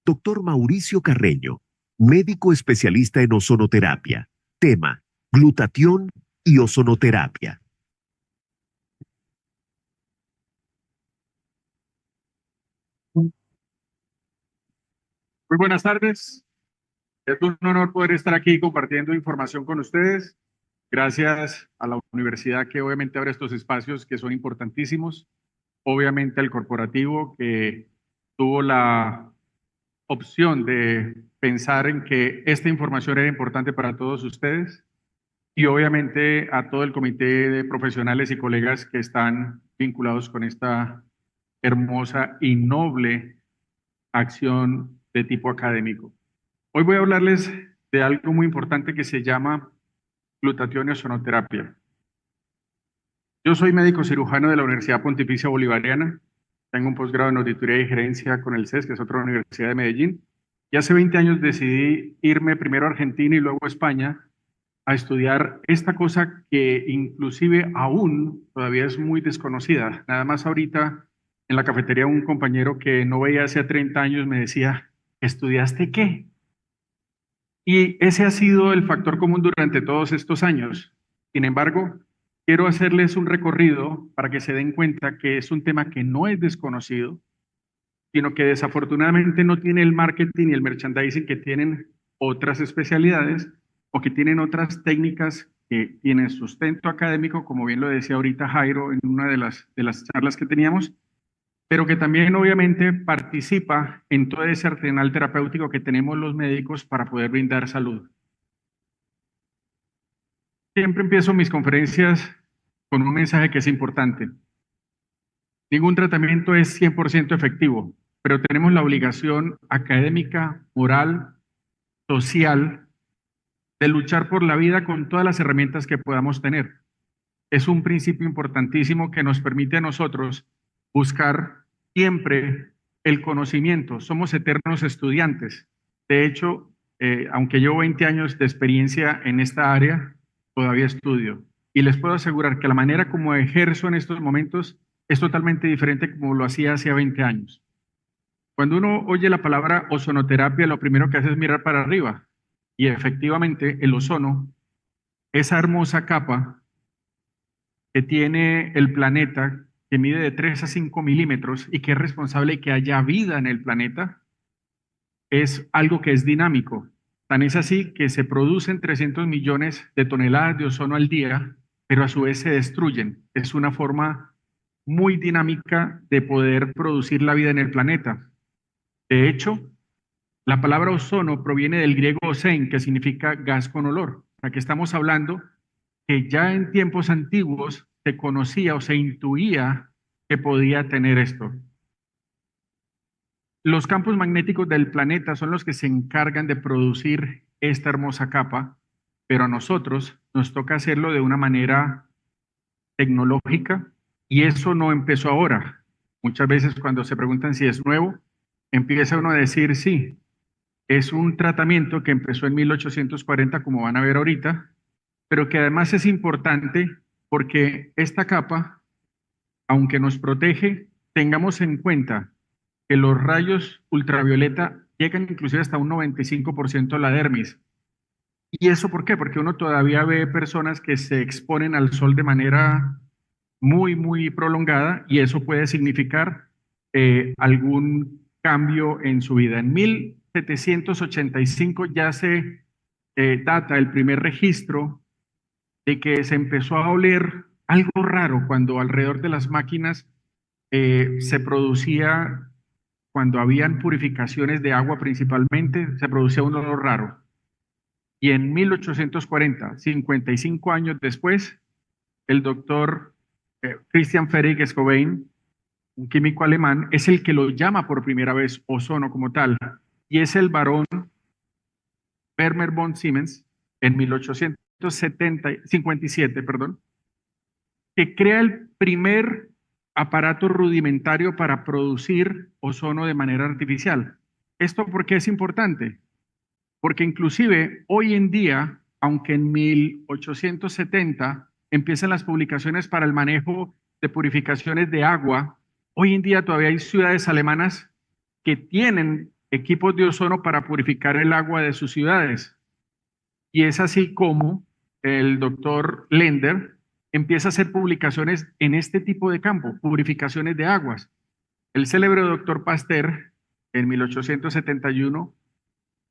Doctor Mauricio Carreño, médico especialista en ozonoterapia. Tema, glutatión y ozonoterapia. Muy buenas tardes. Es un honor poder estar aquí compartiendo información con ustedes. Gracias a la universidad que obviamente abre estos espacios que son importantísimos. Obviamente al corporativo que tuvo la opción de pensar en que esta información era importante para todos ustedes. Y obviamente a todo el comité de profesionales y colegas que están vinculados con esta hermosa y noble acción de tipo académico. Hoy voy a hablarles de algo muy importante que se llama glutatión y ozonoterapia. Yo soy médico cirujano de la Universidad Pontificia Bolivariana. Tengo un posgrado en auditoría y gerencia con el CES, que es otra universidad de Medellín. Y hace 20 años decidí irme primero a Argentina y luego a España a estudiar esta cosa que inclusive aún todavía es muy desconocida. Nada más ahorita en la cafetería un compañero que no veía hace 30 años me decía, ¿estudiaste qué? Y ese ha sido el factor común durante todos estos años. Sin embargo, quiero hacerles un recorrido para que se den cuenta que es un tema que no es desconocido, sino que desafortunadamente no tiene el marketing y el merchandising que tienen otras especialidades o que tienen otras técnicas que tienen sustento académico, como bien lo decía ahorita Jairo en una de las charlas que teníamos, pero que también obviamente participa en todo ese arsenal terapéutico que tenemos los médicos para poder brindar salud. Siempre empiezo mis conferencias con un mensaje que es importante. Ningún tratamiento es 100% efectivo, pero tenemos la obligación académica, moral, social, de luchar por la vida con todas las herramientas que podamos tener. Es un principio importantísimo que nos permite a nosotros buscar siempre el conocimiento. Somos eternos estudiantes. De hecho, aunque llevo 20 años de experiencia en esta área, todavía estudio. Y les puedo asegurar que la manera como ejerzo en estos momentos es totalmente diferente como lo hacía hace 20 años. Cuando uno oye la palabra ozonoterapia, lo primero que hace es mirar para arriba. Y efectivamente, el ozono, esa hermosa capa que tiene el planeta, que mide de 3 a 5 milímetros y que es responsable de que haya vida en el planeta, es algo que es dinámico. Tan es así que se producen 300 millones de toneladas de ozono al día, pero a su vez se destruyen. Es una forma muy dinámica de poder producir la vida en el planeta. De hecho, la palabra ozono proviene del griego ozein, que significa gas con olor. Aquí estamos hablando que ya en tiempos antiguos se conocía o se intuía que podía tener esto. Los campos magnéticos del planeta son los que se encargan de producir esta hermosa capa, pero a nosotros nos toca hacerlo de una manera tecnológica y eso no empezó ahora. Muchas veces cuando se preguntan si es nuevo, empieza uno a decir sí, es un tratamiento que empezó en 1840, como van a ver ahorita, pero que además es importante porque esta capa, aunque nos protege, tengamos en cuenta que los rayos ultravioleta llegan inclusive hasta un 95% a la dermis. ¿Y eso por qué? Porque uno todavía ve personas que se exponen al sol de manera muy prolongada y eso puede significar algún cambio en su vida. En 1785 ya se data el primer registro de que se empezó a oler algo raro cuando alrededor de las máquinas se producía, cuando habían purificaciones de agua principalmente, se producía un olor raro. Y en 1840, 55 años después, el doctor Christian Friedrich Schoben, un químico alemán, es el que lo llama por primera vez ozono como tal. Y es el barón Werner von Siemens en 1857, perdón, que crea el primer aparato rudimentario para producir ozono de manera artificial. ¿Esto por qué es importante? Porque inclusive hoy en día, aunque en 1870 empiezan las publicaciones para el manejo de purificaciones de agua, hoy en día todavía hay ciudades alemanas que tienen equipos de ozono para purificar el agua de sus ciudades. Y es así como el doctor Lender empieza a hacer publicaciones en este tipo de campo, purificaciones de aguas. El célebre doctor Pasteur, en 1871,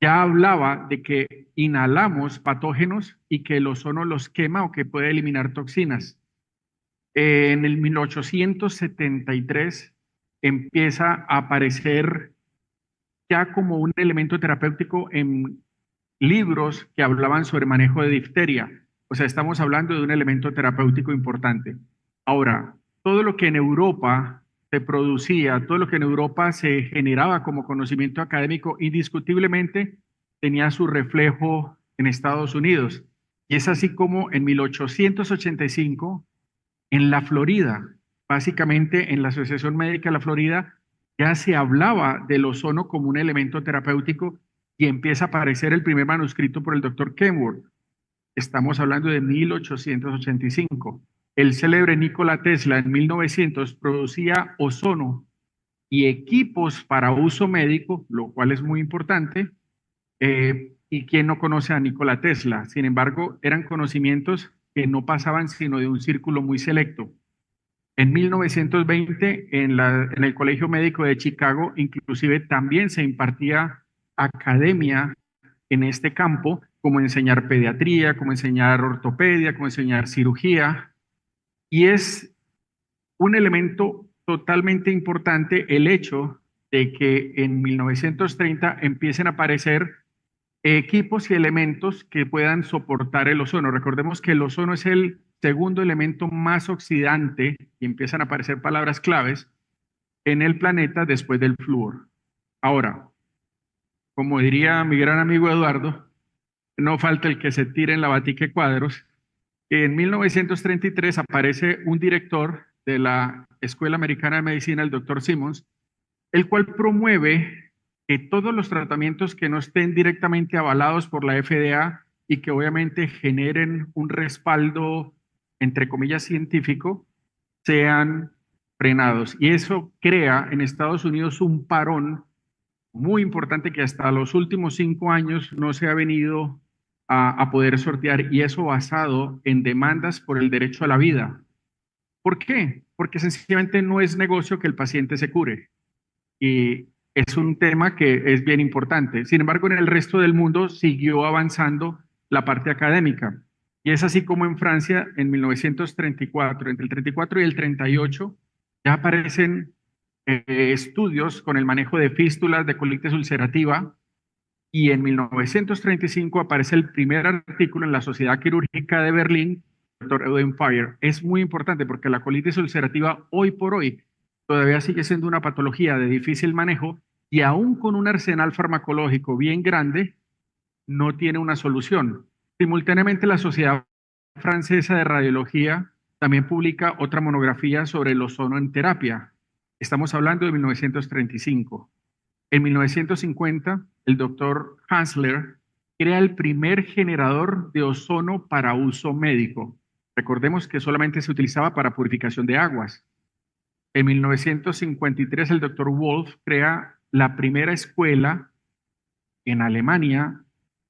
ya hablaba de que inhalamos patógenos y que el ozono los quema o que puede eliminar toxinas. En el 1873 empieza a aparecer ya como un elemento terapéutico en libros que hablaban sobre manejo de difteria. O sea, estamos hablando de un elemento terapéutico importante. Ahora, todo lo que en Europa se producía, todo lo que en Europa se generaba como conocimiento académico, indiscutiblemente tenía su reflejo en Estados Unidos. Y es así como en 1885, en la Florida, básicamente en la Asociación Médica de la Florida, ya se hablaba del ozono como un elemento terapéutico y empieza a aparecer el primer manuscrito por el doctor Kenworth. Estamos hablando de 1885. El célebre Nikola Tesla en 1900 producía ozono y equipos para uso médico, lo cual es muy importante. ¿Y quién no conoce a Nikola Tesla? Sin embargo, eran conocimientos que no pasaban sino de un círculo muy selecto. En 1920, en el Colegio Médico de Chicago, inclusive también se impartía academia en este campo, como enseñar pediatría, como enseñar ortopedia, como enseñar cirugía. Y es un elemento totalmente importante el hecho de que en 1930 empiecen a aparecer equipos y elementos que puedan soportar el ozono. Recordemos que el ozono es el segundo elemento más oxidante, y empiezan a aparecer palabras claves, en el planeta después del flúor. Ahora, como diría mi gran amigo Eduardo, no falta el que se tire en la batique cuadros. En 1933 aparece un director de la Escuela Americana de Medicina, el doctor Simmons, el cual promueve que todos los tratamientos que no estén directamente avalados por la FDA y que obviamente generen un respaldo, entre comillas, científico, sean frenados. Y eso crea en Estados Unidos un parón muy importante que hasta los últimos 5 años no se ha venido a poder sortear, y eso basado en demandas por el derecho a la vida. ¿Por qué? Porque sencillamente no es negocio que el paciente se cure. Y es un tema que es bien importante. Sin embargo, en el resto del mundo siguió avanzando la parte académica. Y es así como en Francia, en 1934, entre el 34 y el 38, ya aparecen estudios con el manejo de fístulas, de colitis ulcerativa, y en 1935 aparece el primer artículo en la Sociedad Quirúrgica de Berlín, Dr. Edwin Fire. Es muy importante porque la colitis ulcerativa hoy por hoy todavía sigue siendo una patología de difícil manejo y aún con un arsenal farmacológico bien grande, no tiene una solución. Simultáneamente, la Sociedad Francesa de Radiología también publica otra monografía sobre el ozono en terapia. Estamos hablando de 1935. En 1950, el doctor Hansler crea el primer generador de ozono para uso médico. Recordemos que solamente se utilizaba para purificación de aguas. En 1953, el doctor Wolf crea la primera escuela en Alemania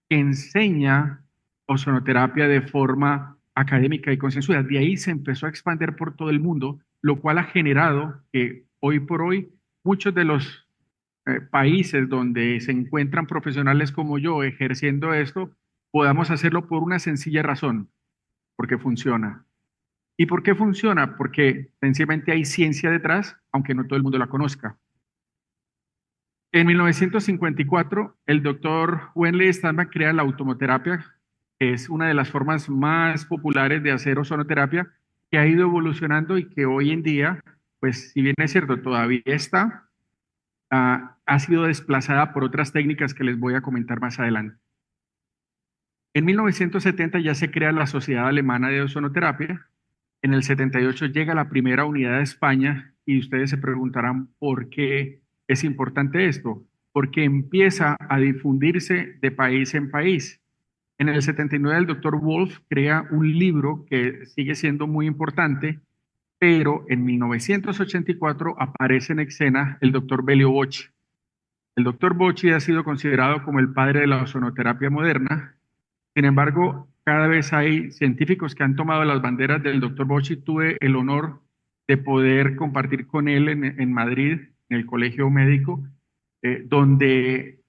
que enseña ozonoterapia de forma académica y consensuada. De ahí se empezó a expandir por todo el mundo, lo cual ha generado que hoy por hoy muchos de los países donde se encuentran profesionales como yo ejerciendo esto, podamos hacerlo por una sencilla razón, porque funciona. ¿Y por qué funciona? Porque sencillamente hay ciencia detrás, aunque no todo el mundo la conozca. En 1954, el doctor Wenley Steinbach crea la automoterapia, que es una de las formas más populares de hacer ozonoterapia, que ha ido evolucionando y que hoy en día, pues si bien es cierto, todavía está, ha sido desplazada por otras técnicas que les voy a comentar más adelante. En 1970 ya se crea la Sociedad Alemana de Ozonoterapia. En el 78 llega la primera unidad de España y ustedes se preguntarán por qué es importante esto. Porque empieza a difundirse de país en país. En el 79 el doctor Wolf crea un libro que sigue siendo muy importante, pero en 1984 aparece en escena el doctor Belio Boch. El doctor Bocci ha sido considerado como el padre de la ozonoterapia moderna. Sin embargo, cada vez hay científicos que han tomado las banderas del doctor Bocci. Tuve el honor de poder compartir con él en Madrid, en el Colegio Médico, donde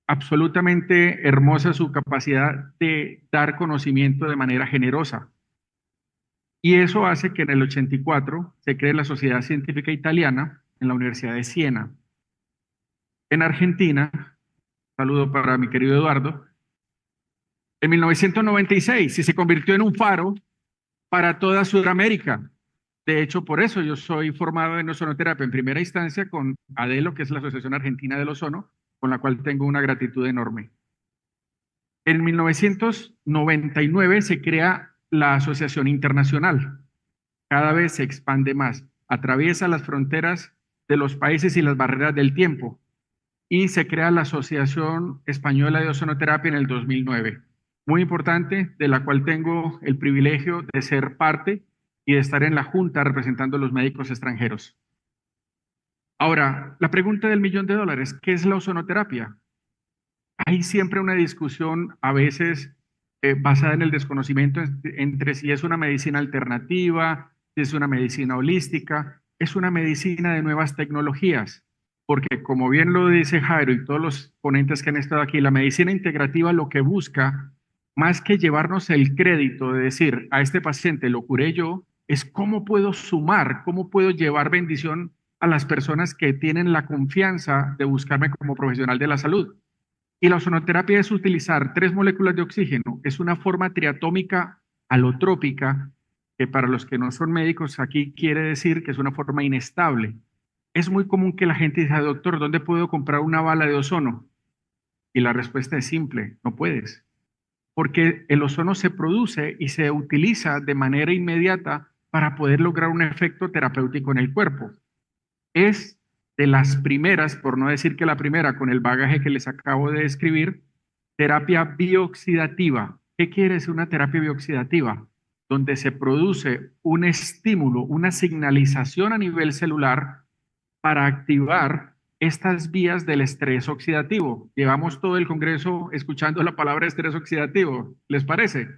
absolutamente hermosa su capacidad de dar conocimiento de manera generosa. Y eso hace que en el 84 se cree la Sociedad Científica Italiana en la Universidad de Siena. En Argentina, saludo para mi querido Eduardo, en 1996 y se convirtió en un faro para toda Sudamérica. De hecho, por eso yo soy formado en ozonoterapia en primera instancia con ADELO, que es la Asociación Argentina del Ozono, con la cual tengo una gratitud enorme. En 1999 se crea la Asociación Internacional. Cada vez se expande más, atraviesa las fronteras de los países y las barreras del tiempo y se crea la Asociación Española de Ozonoterapia en el 2009. Muy importante, de la cual tengo el privilegio de ser parte y de estar en la junta representando a los médicos extranjeros. Ahora, la pregunta del $1.000.000, ¿qué es la ozonoterapia? Hay siempre una discusión, a veces basada en el desconocimiento entre si es una medicina alternativa, si es una medicina holística, es una medicina de nuevas tecnologías, porque como bien lo dice Jairo y todos los ponentes que han estado aquí, la medicina integrativa lo que busca, más que llevarnos el crédito de decir a este paciente lo curé yo, es cómo puedo sumar, cómo puedo llevar bendición a las personas que tienen la confianza de buscarme como profesional de la salud. Y la ozonoterapia es utilizar 3 moléculas de oxígeno. Es una forma triatómica alotrópica, que para los que no son médicos aquí quiere decir que es una forma inestable. Es muy común que la gente diga, doctor, ¿dónde puedo comprar una bala de ozono? Y la respuesta es simple, no puedes. Porque el ozono se produce y se utiliza de manera inmediata para poder lograr un efecto terapéutico en el cuerpo. Es de las primeras, por no decir que la primera, con el bagaje que les acabo de describir, terapia bioxidativa. ¿Qué quiere decir una terapia bioxidativa? Donde se produce un estímulo, una señalización a nivel celular para activar estas vías del estrés oxidativo. Llevamos todo el congreso escuchando la palabra estrés oxidativo. ¿Les parece?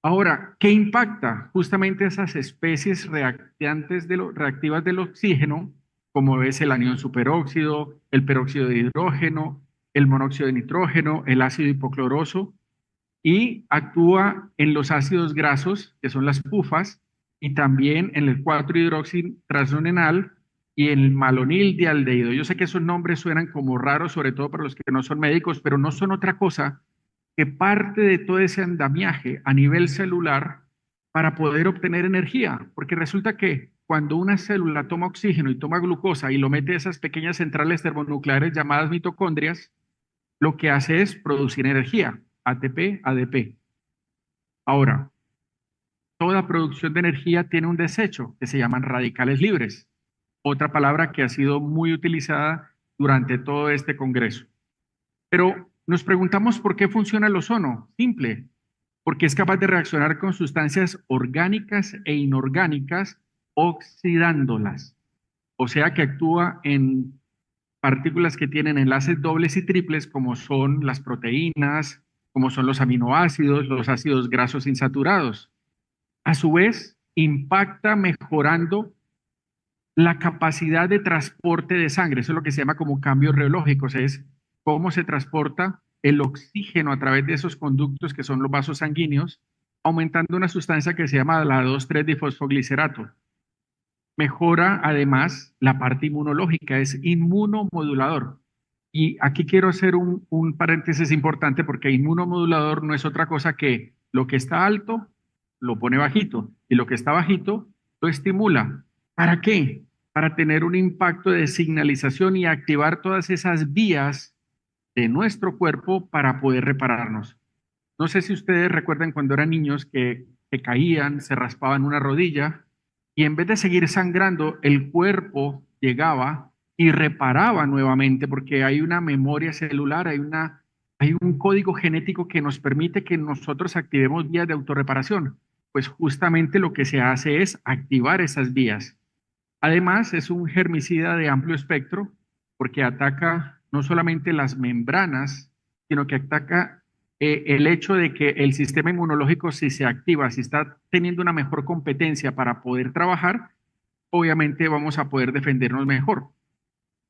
Ahora, ¿qué impacta? Justamente esas especies reactivas del oxígeno, como es el anión superóxido, el peróxido de hidrógeno, el monóxido de nitrógeno, el ácido hipocloroso, y actúa en los ácidos grasos, que son las pufas, y también en el 4-hidroxitrasnonenal y en el malonildialdehído. Yo sé que esos nombres suenan como raros, sobre todo para los que no son médicos, pero no son otra cosa que parte de todo ese andamiaje a nivel celular para poder obtener energía, porque resulta que cuando una célula toma oxígeno y toma glucosa y lo mete a esas pequeñas centrales termonucleares llamadas mitocondrias, lo que hace es producir energía, ATP, ADP. Ahora, toda producción de energía tiene un desecho que se llaman radicales libres, otra palabra que ha sido muy utilizada durante todo este congreso. Pero nos preguntamos por qué funciona el ozono. Simple, porque es capaz de reaccionar con sustancias orgánicas e inorgánicas oxidándolas. O sea que actúa en partículas que tienen enlaces dobles y triples como son las proteínas, como son los aminoácidos, los ácidos grasos insaturados. A su vez, impacta mejorando la capacidad de transporte de sangre. Eso es lo que se llama como cambios reológicos, es cómo se transporta el oxígeno a través de esos conductos que son los vasos sanguíneos, aumentando una sustancia que se llama la 2,3-difosfoglicerato. Mejora además la parte inmunológica, es inmunomodulador. Y aquí quiero hacer un paréntesis importante porque inmunomodulador no es otra cosa que lo que está alto lo pone bajito y lo que está bajito lo estimula. ¿Para qué? Para tener un impacto de señalización y activar todas esas vías de nuestro cuerpo para poder repararnos. No sé si ustedes recuerdan cuando eran niños que caían, se raspaban una rodilla y en vez de seguir sangrando, el cuerpo llegaba y reparaba nuevamente porque hay una memoria celular, hay un código genético que nos permite que nosotros activemos vías de autorreparación. Pues justamente lo que se hace es activar esas vías. Además, es un germicida de amplio espectro porque ataca no solamente las membranas, sino que ataca el hecho de que el sistema inmunológico, si se activa, si está teniendo una mejor competencia para poder trabajar, obviamente vamos a poder defendernos mejor.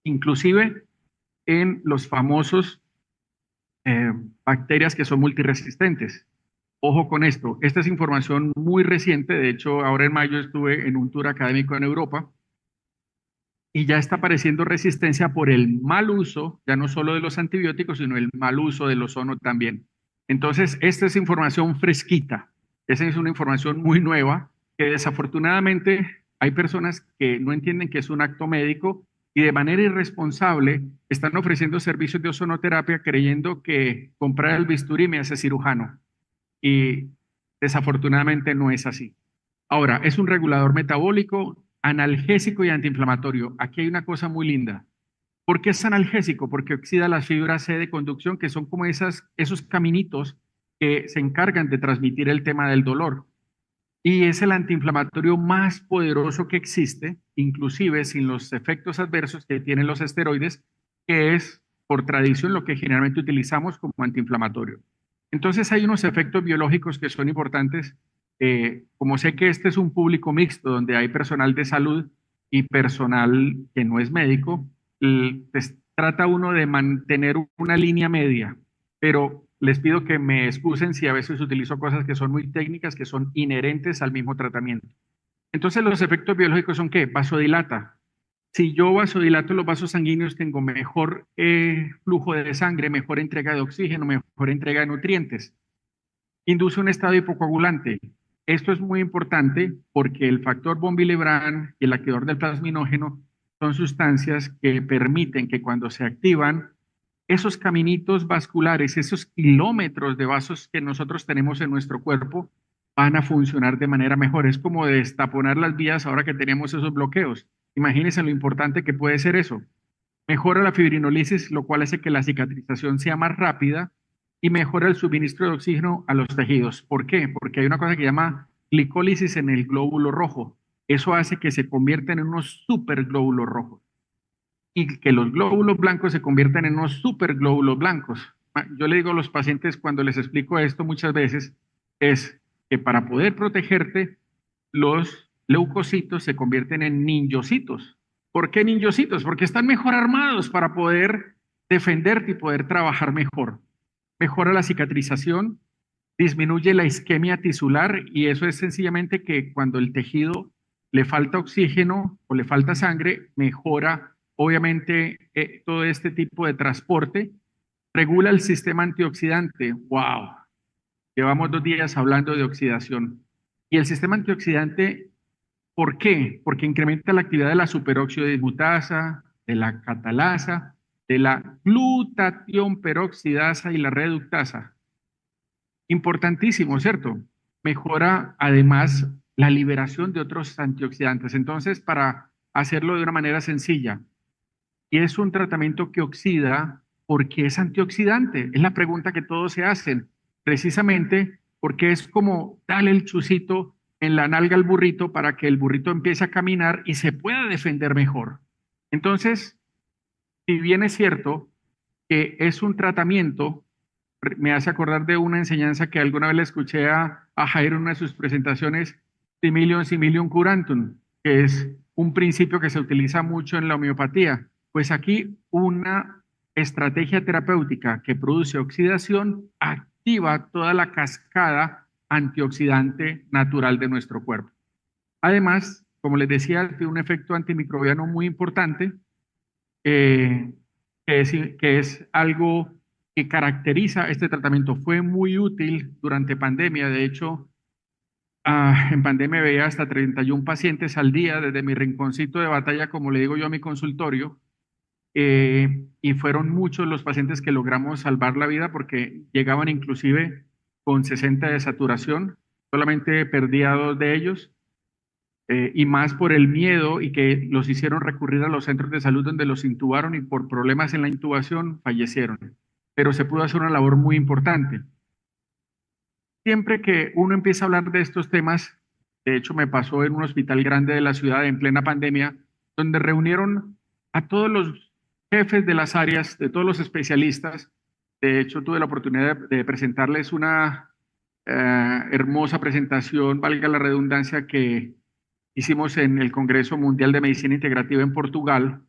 Inclusive en los famosos eh, bacterias que son multiresistentes. Ojo con esto, esta es información muy reciente, de hecho ahora en mayo estuve en un tour académico en Europa y ya está apareciendo resistencia por el mal uso, ya no solo de los antibióticos, sino el mal uso del ozono también. Entonces, esta es información fresquita, esa es una información muy nueva que desafortunadamente hay personas que no entienden que es un acto médico y de manera irresponsable están ofreciendo servicios de ozonoterapia creyendo que comprar el bisturí me hace cirujano y desafortunadamente no es así. Ahora, es un regulador metabólico, analgésico y antiinflamatorio. Aquí hay una cosa muy linda. ¿Por qué es analgésico? Porque oxida las fibras C de conducción, que son como esos caminitos que se encargan de transmitir el tema del dolor. Y es el antiinflamatorio más poderoso que existe, inclusive sin los efectos adversos que tienen los esteroides, que es por tradición lo que generalmente utilizamos como antiinflamatorio. Entonces hay unos efectos biológicos que son importantes. Como sé que este es un público mixto donde hay personal de salud y personal que no es médico, pues, trata uno de mantener una línea media, pero les pido que me excusen si a veces utilizo cosas que son muy técnicas, que son inherentes al mismo tratamiento. Entonces, los efectos biológicos son ¿qué? Vasodilata. Si yo vasodilato los vasos sanguíneos, tengo mejor flujo de sangre, mejor entrega de oxígeno, mejor entrega de nutrientes. Induce un estado hipocoagulante. Esto es muy importante porque el factor von Willebrand y el activador del plasminógeno son sustancias que permiten que cuando se activan, esos caminitos vasculares, esos kilómetros de vasos que nosotros tenemos en nuestro cuerpo, van a funcionar de manera mejor. Es como destaponar las vías ahora que tenemos esos bloqueos. Imagínense lo importante que puede ser eso. Mejora la fibrinolisis, lo cual hace que la cicatrización sea más rápida y mejora el suministro de oxígeno a los tejidos. ¿Por qué? Porque hay una cosa que se llama glicólisis en el glóbulo rojo. Eso hace que se conviertan en unos superglóbulos rojos y que los glóbulos blancos se conviertan en unos superglóbulos blancos. Yo le digo a los pacientes cuando les explico esto muchas veces, es que para poder protegerte, los leucocitos se convierten en ninjocitos. ¿Por qué ninjocitos? Porque están mejor armados para poder defenderte y poder trabajar mejor. Mejora la cicatrización, disminuye la isquemia tisular y eso es sencillamente que cuando el tejido le falta oxígeno o le falta sangre, mejora obviamente todo este tipo de transporte, regula el sistema antioxidante. ¡Wow! Llevamos 2 días hablando de oxidación. Y el sistema antioxidante, ¿por qué? Porque incrementa la actividad de la superóxido dismutasa, de la catalasa, de la glutatión peroxidasa y la reductasa. Importantísimo, ¿cierto? Mejora además la liberación de otros antioxidantes. Entonces, para hacerlo de una manera sencilla, y es un tratamiento que oxida porque es antioxidante. Es la pregunta que todos se hacen, precisamente porque es como darle el chucito en la nalga al burrito para que el burrito empiece a caminar y se pueda defender mejor. Entonces, si bien es cierto que es un tratamiento, me hace acordar de una enseñanza que alguna vez le escuché a Jairo en una de sus presentaciones, similium curantum, que es un principio que se utiliza mucho en la homeopatía. Pues aquí una estrategia terapéutica que produce oxidación activa toda la cascada antioxidante natural de nuestro cuerpo. Además, como les decía, tiene un efecto antimicrobiano muy importante, eh, que es algo que caracteriza este tratamiento. Fue muy útil durante pandemia. De hecho, en pandemia veía hasta 31 pacientes al día desde mi rinconcito de batalla, como le digo yo a mi consultorio, y fueron muchos los pacientes que logramos salvar la vida porque llegaban inclusive con 60 de saturación, solamente perdía 2 de ellos, y más por el miedo y que los hicieron recurrir a los centros de salud donde los intubaron y por problemas en la intubación fallecieron. Pero se pudo hacer una labor muy importante. Siempre que uno empieza a hablar de estos temas, de hecho me pasó en un hospital grande de la ciudad en plena pandemia, donde reunieron a todos los jefes de las áreas, de todos los especialistas. De hecho, tuve la oportunidad de presentarles una hermosa presentación, valga la redundancia, que hicimos en el Congreso Mundial de Medicina Integrativa en Portugal,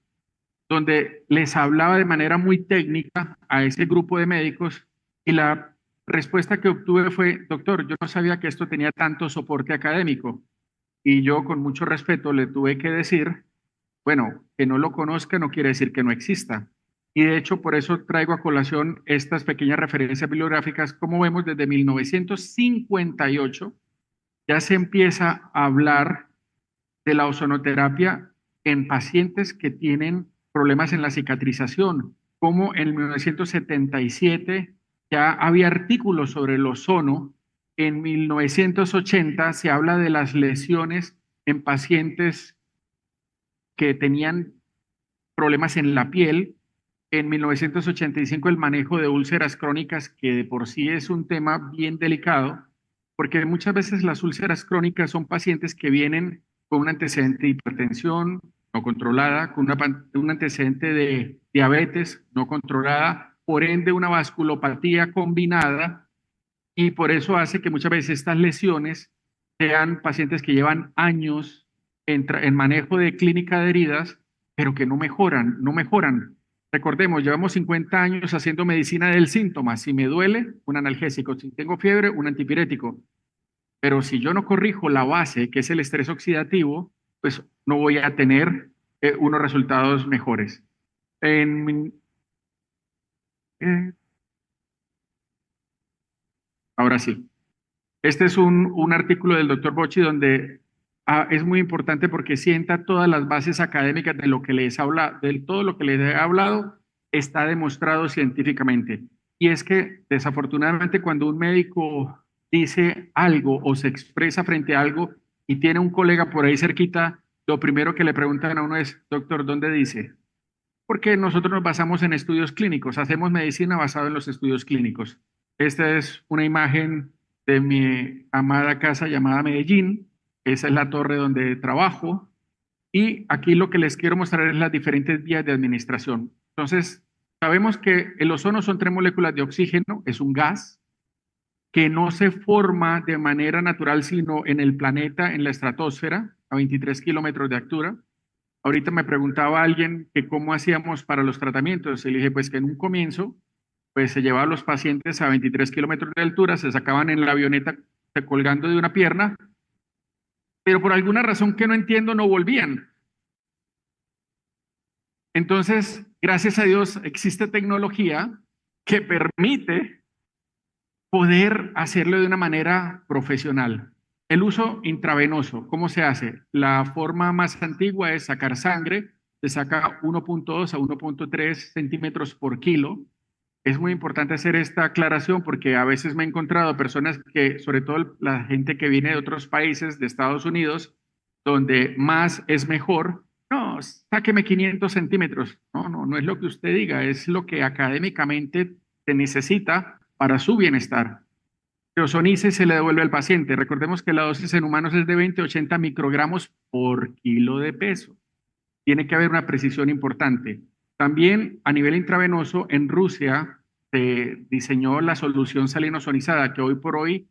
donde les hablaba de manera muy técnica a ese grupo de médicos y la respuesta que obtuve fue, doctor, yo no sabía que esto tenía tanto soporte académico. Y yo con mucho respeto le tuve que decir, bueno, que no lo conozca no quiere decir que no exista. Y de hecho, por eso traigo a colación estas pequeñas referencias bibliográficas. Como vemos, desde 1958 ya se empieza a hablar de la ozonoterapia en pacientes que tienen problemas en la cicatrización, como en 1977 ya había artículos sobre el ozono. En 1980 se habla de las lesiones en pacientes que tenían problemas en la piel. En 1985 el manejo de úlceras crónicas, que de por sí es un tema bien delicado, porque muchas veces las úlceras crónicas son pacientes que vienen con un antecedente de hipertensión no controlada, con un antecedente de diabetes no controlada, por ende una vasculopatía combinada, y por eso hace que muchas veces estas lesiones sean pacientes que llevan años en manejo de clínica de heridas, pero que no mejoran, no mejoran. Recordemos, llevamos 50 años haciendo medicina del síntoma. Si me duele, un analgésico. Si tengo fiebre, un antipirético. Pero si yo no corrijo la base, que es el estrés oxidativo, pues no voy a tener unos resultados mejores. En, eh, ahora sí. Este es un artículo del doctor Bocci donde es muy importante porque sienta todas las bases académicas de lo que les habla, de todo lo que les he hablado, está demostrado científicamente. Y es que desafortunadamente cuando un médico dice algo o se expresa frente a algo y tiene un colega por ahí cerquita, lo primero que le preguntan a uno es, doctor, ¿dónde dice? Porque nosotros nos basamos en estudios clínicos, hacemos medicina basada en los estudios clínicos. Esta es una imagen de mi amada casa llamada Medellín. Esa es la torre donde trabajo. Y aquí lo que les quiero mostrar es las diferentes vías de administración. Entonces, sabemos que el ozono son 3 moléculas de oxígeno, es un gas que no se forma de manera natural, sino en el planeta, en la estratosfera, a 23 kilómetros de altura. Ahorita me preguntaba alguien que cómo hacíamos para los tratamientos. Y le dije, pues que en un comienzo, pues se llevaba a los pacientes a 23 kilómetros de altura, se sacaban en la avioneta colgando de una pierna, pero por alguna razón que no entiendo no volvían. Entonces, gracias a Dios, existe tecnología que permite poder hacerlo de una manera profesional. El uso intravenoso, ¿cómo se hace? La forma más antigua es sacar sangre, se saca 1.2 a 1.3 centímetros por kilo. Es muy importante hacer esta aclaración porque a veces me he encontrado personas que, sobre todo la gente que viene de otros países, de Estados Unidos, donde más es mejor. No, sáqueme 500 centímetros. No, no, no es lo que usted diga, es lo que académicamente se necesita para su bienestar. Se ozoniza y se le devuelve al paciente. Recordemos que la dosis en humanos es de 20 a 80 microgramos por kilo de peso. Tiene que haber una precisión importante. También a nivel intravenoso, en Rusia se diseñó la solución salina ozonizada, que hoy por hoy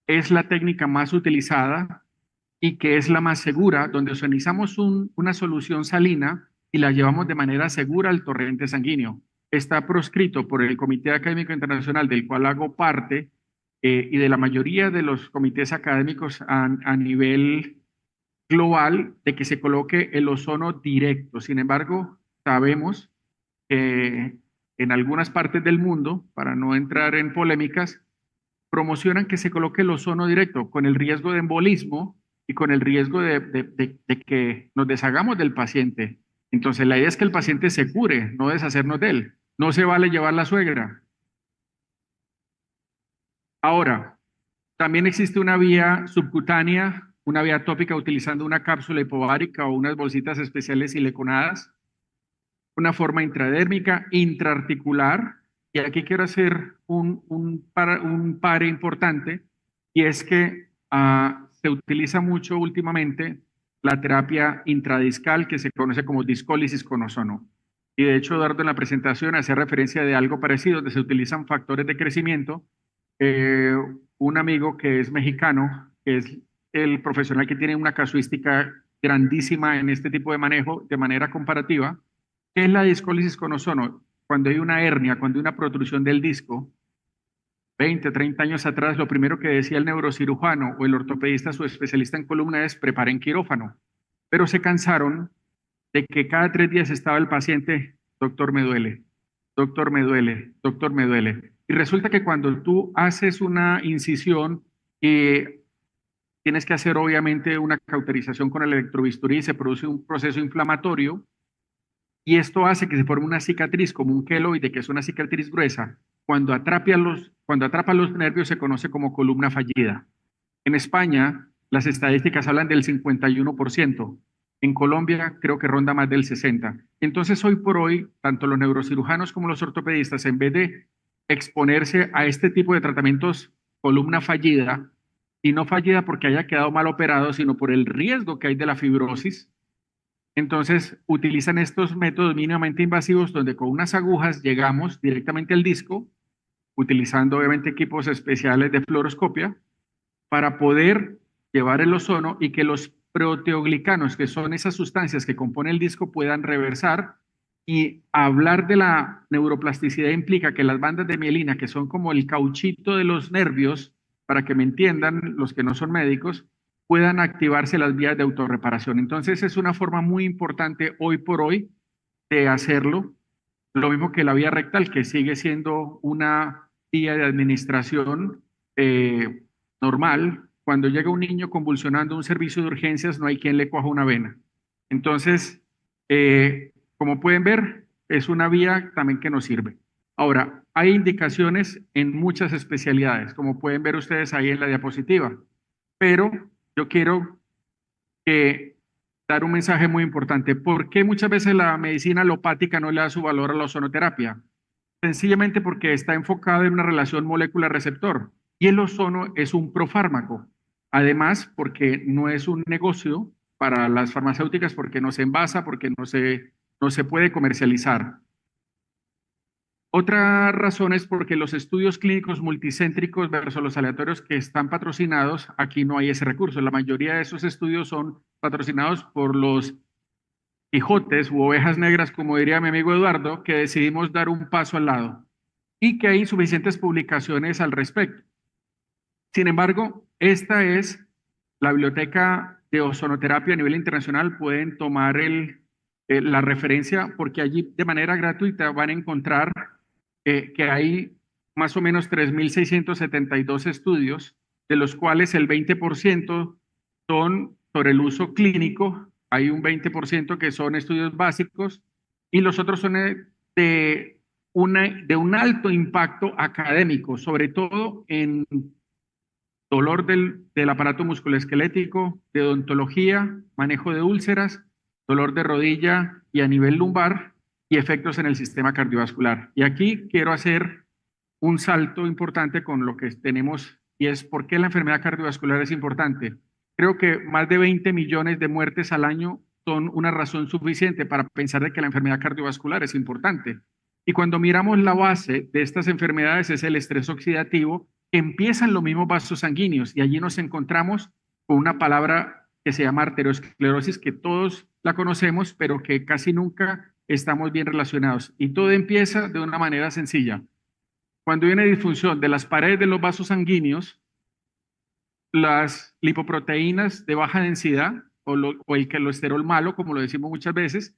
es la técnica más utilizada y que es la más segura, donde ozonizamos una solución salina y la llevamos de manera segura al torrente sanguíneo. Está proscrito por el Comité Académico Internacional, del cual hago parte, y de la mayoría de los comités académicos a nivel global, de que se coloque el ozono directo. Sin embargo, sabemos que en algunas partes del mundo, para no entrar en polémicas, promocionan que se coloque el ozono directo con el riesgo de embolismo y con el riesgo de que nos deshagamos del paciente. Entonces, la idea es que el paciente se cure, no deshacernos de él. No se vale llevar la suegra. Ahora, también existe una vía subcutánea, una vía tópica utilizando una cápsula hipovárica o unas bolsitas especiales siliconadas, una forma intradérmica, intraarticular, y aquí quiero hacer un pare importante, y es que se utiliza mucho últimamente la terapia intradiscal que se conoce como discólisis con ozono. y de hecho Eduardo en la presentación hacía referencia de algo parecido, donde se utilizan factores de crecimiento. Eh, un amigo que es mexicano, que es el profesional que tiene una casuística grandísima en este tipo de manejo de manera comparativa, ¿qué es la discólisis con ozono? Cuando hay una hernia, cuando hay una protrusión del disco, 20, 30 años atrás, lo primero que decía el neurocirujano o el ortopedista, su especialista en columna, es preparen quirófano. Pero se cansaron de que cada 3 días estaba el paciente, doctor me duele, doctor me duele, doctor me duele. Y resulta que cuando tú haces una incisión y tienes que hacer obviamente una cauterización con el electrobisturí, se produce un proceso inflamatorio y esto hace que se forme una cicatriz como un queloide, que es una cicatriz gruesa. Cuando atrapa los nervios se conoce como columna fallida. En España, las estadísticas hablan del 51%. En Colombia, creo que ronda más del 60%. Entonces, hoy por hoy, tanto los neurocirujanos como los ortopedistas, en vez de exponerse a este tipo de tratamientos, columna fallida, y no fallida porque haya quedado mal operado, sino por el riesgo que hay de la fibrosis, entonces utilizan estos métodos mínimamente invasivos donde con unas agujas llegamos directamente al disco, utilizando obviamente equipos especiales de fluoroscopia, para poder llevar el ozono y que los proteoglicanos, que son esas sustancias que componen el disco, puedan reversar. Y hablar de la neuroplasticidad implica que las bandas de mielina, que son como el cauchito de los nervios, para que me entiendan los que no son médicos, puedan activarse las vías de autorreparación. Entonces es una forma muy importante hoy por hoy de hacerlo. Lo mismo que la vía rectal, que sigue siendo una vía de administración normal. Cuando llega un niño convulsionando a un servicio de urgencias, no hay quien le coja una vena. Entonces, como pueden ver, es una vía también que nos sirve. Ahora, hay indicaciones en muchas especialidades, como pueden ver ustedes ahí en la diapositiva, pero yo quiero que dar un mensaje muy importante. ¿Por qué muchas veces la medicina alopática no le da su valor a la ozonoterapia? Sencillamente porque está enfocada en una relación molécula-receptor y el ozono es un profármaco. Además, porque no es un negocio para las farmacéuticas, porque no se envasa, porque no se puede comercializar. Otra razón es porque los estudios clínicos multicéntricos versus los aleatorios que están patrocinados, aquí no hay ese recurso. La mayoría de esos estudios son patrocinados por los Quijotes u ovejas negras, como diría mi amigo Eduardo, que decidimos dar un paso al lado y que hay insuficientes publicaciones al respecto. Sin embargo, esta es la biblioteca de ozonoterapia a nivel internacional. Pueden tomar la referencia porque allí de manera gratuita van a encontrar que hay más o menos 3.672 estudios, de los cuales el 20% son sobre el uso clínico, hay un 20% que son estudios básicos y los otros son de un alto impacto académico, sobre todo en dolor del aparato musculoesquelético, de odontología, manejo de úlceras, dolor de rodilla y a nivel lumbar y efectos en el sistema cardiovascular. Y aquí quiero hacer un salto importante con lo que tenemos y es por qué la enfermedad cardiovascular es importante. Creo que más de 20 millones de muertes al año son una razón suficiente para pensar de que la enfermedad cardiovascular es importante. Y cuando miramos la base de estas enfermedades es el estrés oxidativo, empiezan los mismos vasos sanguíneos y allí nos encontramos con una palabra que se llama arteriosclerosis, que todos la conocemos, pero que casi nunca estamos bien relacionados. Y todo empieza de una manera sencilla. Cuando hay una disfunción de las paredes de los vasos sanguíneos, las lipoproteínas de baja densidad o el colesterol malo, como lo decimos muchas veces,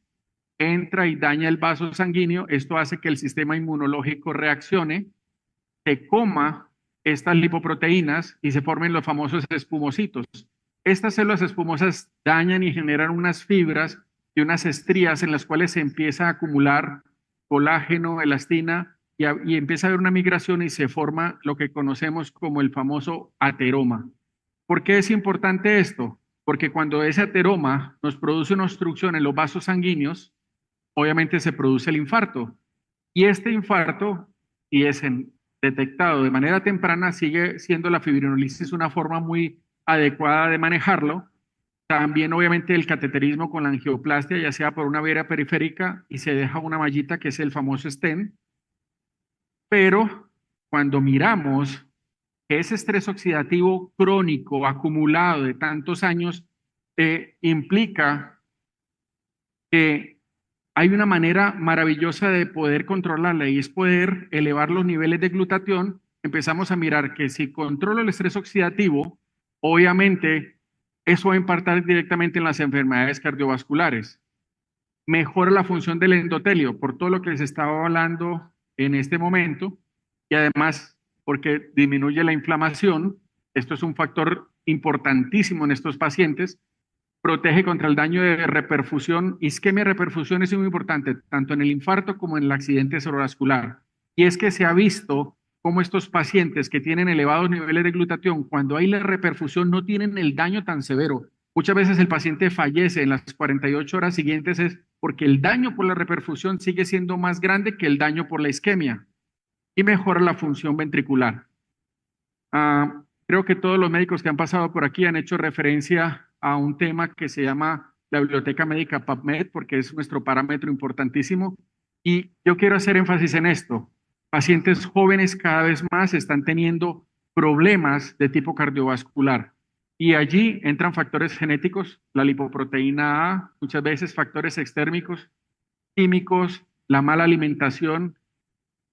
entra y daña el vaso sanguíneo. Esto hace que el sistema inmunológico reaccione, se coma estas lipoproteínas y se formen los famosos espumositos. Estas células espumosas dañan y generan unas fibras y unas estrías en las cuales se empieza a acumular colágeno, elastina y empieza a haber una migración y se forma lo que conocemos como el famoso ateroma. ¿Por qué es importante esto? Porque cuando ese ateroma nos produce una obstrucción en los vasos sanguíneos, obviamente se produce el infarto. Y este infarto, y es detectado de manera temprana, sigue siendo la fibrinolisis una forma muy adecuada de manejarlo, También obviamente el cateterismo con la angioplastia, ya sea por una vena periférica y se deja una mallita que es el famoso stent. Pero cuando miramos que ese estrés oxidativo crónico acumulado de tantos años implica que hay una manera maravillosa de poder controlarla y es poder elevar los niveles de glutatión. Empezamos a mirar que si controlo el estrés oxidativo, obviamente eso va a impactar directamente en las enfermedades cardiovasculares. Mejora la función del endotelio, por todo lo que les estaba hablando en este momento, y además porque disminuye la inflamación. Esto es un factor importantísimo en estos pacientes. Protege contra el daño de reperfusión. Isquemia reperfusión es muy importante, tanto en el infarto como en el accidente cerebrovascular. Y es que se ha visto cómo estos pacientes que tienen elevados niveles de glutatión, cuando hay la reperfusión, no tienen el daño tan severo. Muchas veces el paciente fallece en las 48 horas siguientes es porque el daño por la reperfusión sigue siendo más grande que el daño por la isquemia y mejora la función ventricular. Creo que todos los médicos que han pasado por aquí han hecho referencia a un tema que se llama la Biblioteca Médica PubMed, porque es nuestro parámetro importantísimo. Y yo quiero hacer énfasis en esto. Pacientes jóvenes cada vez más están teniendo problemas de tipo cardiovascular. Y allí entran factores genéticos, la lipoproteína A, muchas veces factores extérmicos, químicos, la mala alimentación,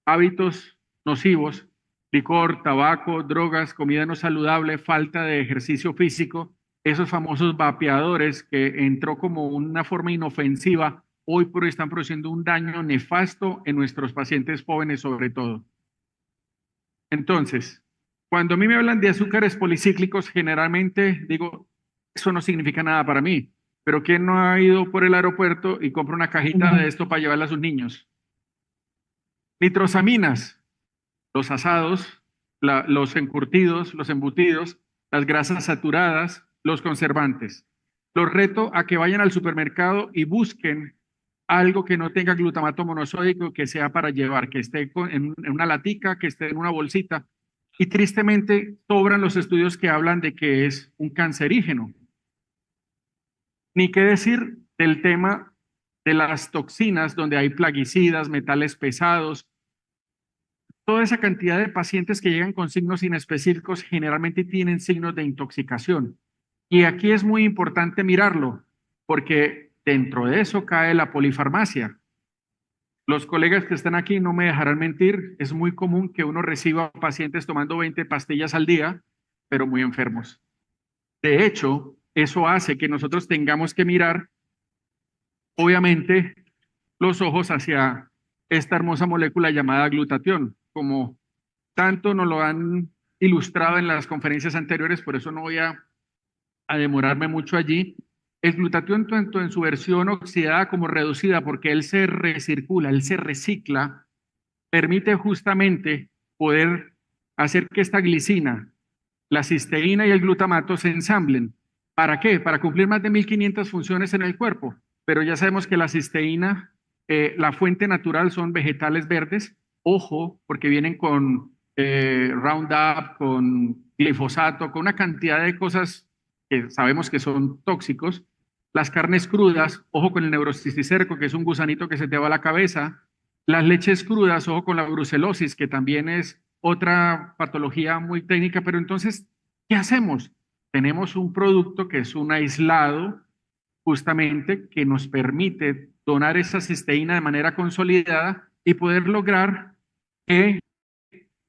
hábitos nocivos, licor, tabaco, drogas, comida no saludable, falta de ejercicio físico, esos famosos vapeadores que entró como una forma inofensiva, hoy por hoy están produciendo un daño nefasto en nuestros pacientes jóvenes sobre todo. Entonces, cuando a mí me hablan de azúcares policíclicos, generalmente digo, eso no significa nada para mí, pero ¿quién no ha ido por el aeropuerto y compra una cajita de esto para llevarle a sus niños? Nitrosaminas, los asados, los encurtidos, los embutidos, las grasas saturadas, los conservantes. Los reto a que vayan al supermercado y busquen algo que no tenga glutamato monosódico, que sea para llevar, que esté en una latica, que esté en una bolsita. Y tristemente sobran los estudios que hablan de que es un cancerígeno. Ni qué decir del tema de las toxinas, donde hay plaguicidas, metales pesados, toda esa cantidad de pacientes que llegan con signos inespecíficos generalmente tienen signos de intoxicación. Y aquí es muy importante mirarlo, porque dentro de eso cae la polifarmacia. Los colegas que están aquí no me dejarán mentir, es muy común que uno reciba pacientes tomando 20 pastillas al día, pero muy enfermos. De hecho, eso hace que nosotros tengamos que mirar, obviamente, los ojos hacia esta hermosa molécula llamada glutatión, como tanto nos lo han ilustrado en las conferencias anteriores, por eso no voy a demorarme mucho allí. El glutatión, tanto en su versión oxidada como reducida, porque él se recircula, él se recicla, permite justamente poder hacer que esta glicina, la cisteína y el glutamato se ensamblen. ¿Para qué? Para cumplir más de 1500 funciones en el cuerpo. Pero ya sabemos que la cisteína, la fuente natural son vegetales verdes. Ojo, porque vienen con Roundup, con glifosato, con una cantidad de cosas que sabemos que son tóxicos. Las carnes crudas, ojo con el neurocisticerco, que es un gusanito que se te va a la cabeza. Las leches crudas, ojo con la brucelosis, que también es otra patología muy técnica, pero entonces, ¿qué hacemos? Tenemos un producto que es un aislado, justamente, que nos permite donar esa cisteína de manera consolidada y poder lograr que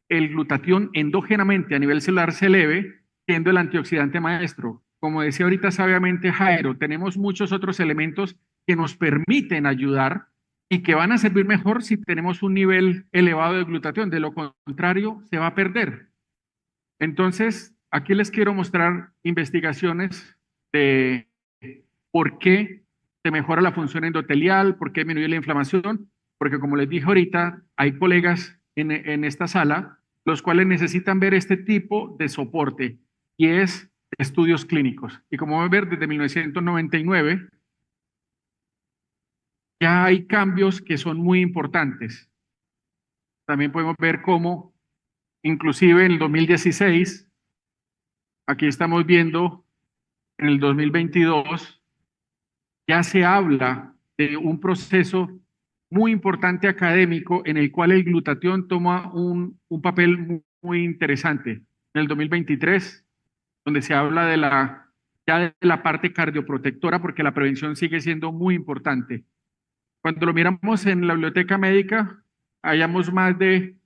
el glutatión endógenamente a nivel celular se eleve, siendo el antioxidante maestro. Como decía ahorita sabiamente Jairo, tenemos muchos otros elementos que nos permiten ayudar y que van a servir mejor si tenemos un nivel elevado de glutatión. De lo contrario, se va a perder. Entonces, aquí les quiero mostrar investigaciones de por qué se mejora la función endotelial, por qué disminuye la inflamación, porque como les dije ahorita, hay colegas en esta sala los cuales necesitan ver este tipo de soporte y es estudios clínicos. Y como ven ver, desde 1999 ya hay cambios que son muy importantes. También podemos ver cómo, inclusive en el 2016, aquí estamos viendo en el 2022, ya se habla de un proceso muy importante académico en el cual el glutatión toma un papel muy interesante. En el 2023, donde se habla de ya de la parte cardioprotectora, porque la prevención sigue siendo muy importante. Cuando lo miramos en la biblioteca médica, hallamos más de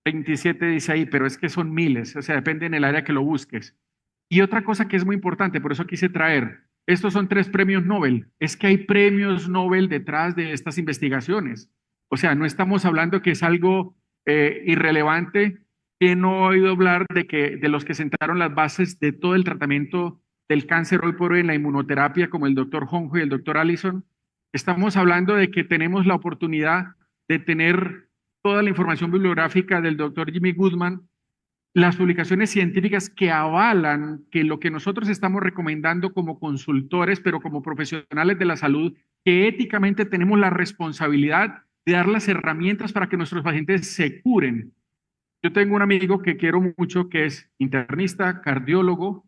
27, dice ahí, pero es que son miles, o sea, depende en el área que lo busques. Y otra cosa que es muy importante, por eso quise traer, estos son 3 premios Nobel, es que hay premios Nobel detrás de estas investigaciones. O sea, no estamos hablando que es algo irrelevante. Que no he oído hablar de los que sentaron las bases de todo el tratamiento del cáncer hoy por hoy en la inmunoterapia, como el doctor Honjo y el doctor Allison? Estamos hablando de que tenemos la oportunidad de tener toda la información bibliográfica del doctor Jimmy Goodman, las publicaciones científicas que avalan que lo que nosotros estamos recomendando como consultores, pero como profesionales de la salud, que éticamente tenemos la responsabilidad de dar las herramientas para que nuestros pacientes se curen. Yo tengo un amigo que quiero mucho, que es internista, cardiólogo,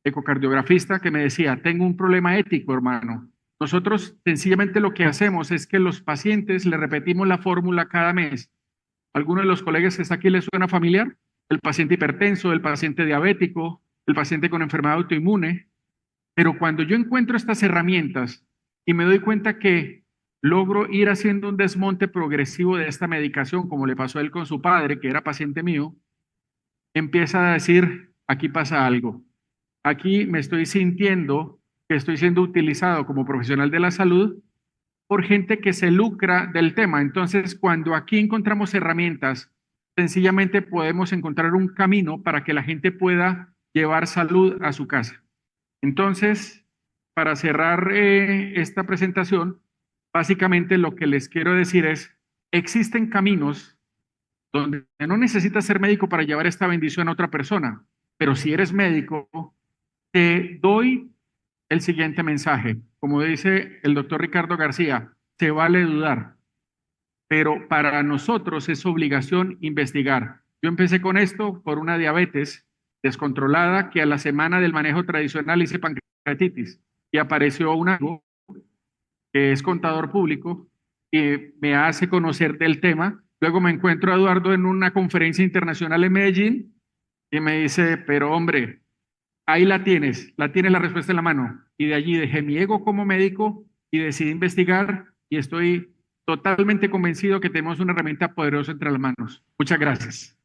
ecocardiografista, que me decía, tengo un problema ético, hermano. Nosotros sencillamente lo que hacemos es que los pacientes le repetimos la fórmula cada mes. ¿Alguno de los colegas que está aquí le suena familiar? El paciente hipertenso, el paciente diabético, el paciente con enfermedad autoinmune. Pero cuando yo encuentro estas herramientas y me doy cuenta que logro ir haciendo un desmonte progresivo de esta medicación, como le pasó a él con su padre, que era paciente mío, empieza a decir, aquí pasa algo. Aquí me estoy sintiendo que estoy siendo utilizado como profesional de la salud por gente que se lucra del tema. Entonces, cuando aquí encontramos herramientas, sencillamente podemos encontrar un camino para que la gente pueda llevar salud a su casa. Entonces, para cerrar esta presentación, básicamente lo que les quiero decir es, existen caminos donde no necesitas ser médico para llevar esta bendición a otra persona, pero si eres médico, te doy el siguiente mensaje. Como dice el doctor Ricardo García, se vale dudar, pero para nosotros es obligación investigar. Yo empecé con esto por una diabetes descontrolada que a la semana del manejo tradicional hice pancreatitis y apareció un amigo que es contador público y me hace conocer del tema. Luego me encuentro a Eduardo en una conferencia internacional en Medellín y me dice, pero hombre, ahí la tienes la respuesta en la mano. Y de allí dejé mi ego como médico y decidí investigar y estoy totalmente convencido que tenemos una herramienta poderosa entre las manos. Muchas gracias.